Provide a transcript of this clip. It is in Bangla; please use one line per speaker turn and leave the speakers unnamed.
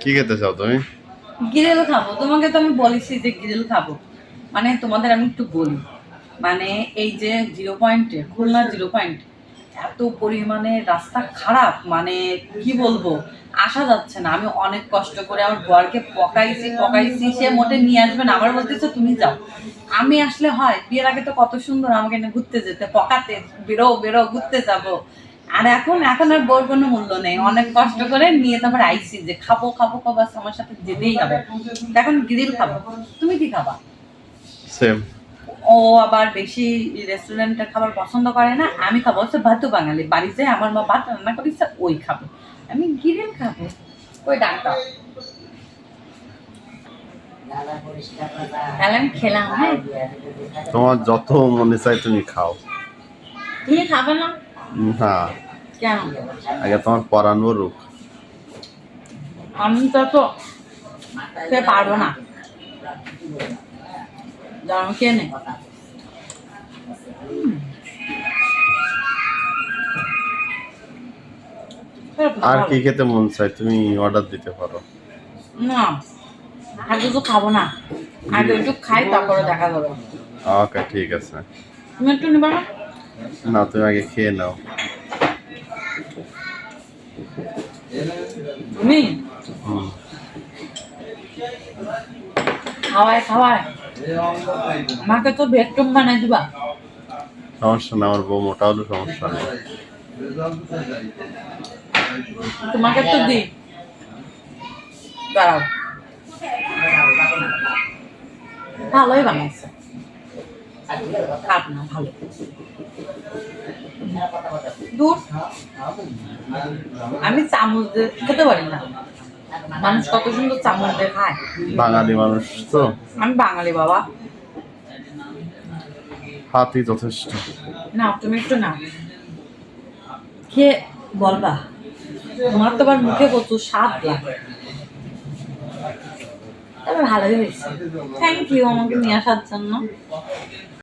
কি খেতে চাও তুমি?
গ্রিল খাবো। তোমাকে তো আমি বলেছি যে গ্রিল খাবো। মানে তোমাদের আমি একটু বলি, মানে এই যে 0 পয়েন্টে, খুলনা 0 পয়েন্ট, এত পরিমাণে রাস্তা খারাপ, মানে কি বলবো, আসা যাচ্ছে না। আমি অনেক কষ্ট করে আমার বরকে পকাইছি, সে মোটে নিয়ে আসবে না, আমার বলতেছে তুমি যাও। আমি আসলে হয়, বিয়ের আগে তো কত সুন্দর আমাকে এনে ঘুরতে যেতে, পকাতে, বেরো বেরো ঘুরতে যাবো। আর এখন আর বোর কোনো মূল্য নেই। অনেক কষ্ট করে নিয়ে তারপর আইসি যে খাবো খাবো খাবো, আমার সাথে যেতেই হবে। এখন গ্রিল খাবো। তুমি কি খাবা?
সেম।
ও আবার বেশি রেস্টুরেন্টের খাবার পছন্দ করে না। আমি খাবো হচ্ছে ভাতু বাঙালি, বাড়িতে আমার মা ভাত রান্না করেছে, ওই খাবো। আমি গ্রিল খাবো। ওই ডাক্তার তাহলে আমি খেলাম। হ্যাঁ,
তোমার যত মনে চাই তুমি খাও।
তুমি খাবে না?
না,
কেন?
আগে তোমার পরাণ বলুক।
আমি তো সে পারবো না, জানো কে নেই।
আর কি খেতে মন চাই তুমি অর্ডার দিতে পারো।
না, আগে তো খাবো না, আগে একটু খাই তারপরে দেখা যাবে।
ওকে, ঠিক আছে।
তুমি একটু নিবা না?
না, তুমি আগে খেয়ে নাও।
তুমি
হুম।
খাওয়ায় আমাকে তো বেডরুম বানাই দিবা।
সমস্যা না, আমার বউ মোটা হলে সমস্যা নেই।
তোমাকে তো দিই, দাঁড়াও। ভালোই বানাইছে, খারাপ না, ভালো। দূর, আমি চামচ দিয়ে খেতে পারি না। মানুষ কত সুন্দর চামচ দিয়ে খায়।
বাঙালি মানুষ তো,
আমি বাঙালি বাবা।
হাতই যথেষ্ট।
না, তুমি একটু না খেয়ে বলবা। তোমার তো আবার মুখে প্রচুর স্বাদ লাগে। তবে ভালোই হয়েছে, থ্যাংক ইউ আমাকে নিয়ে আসার জন্য।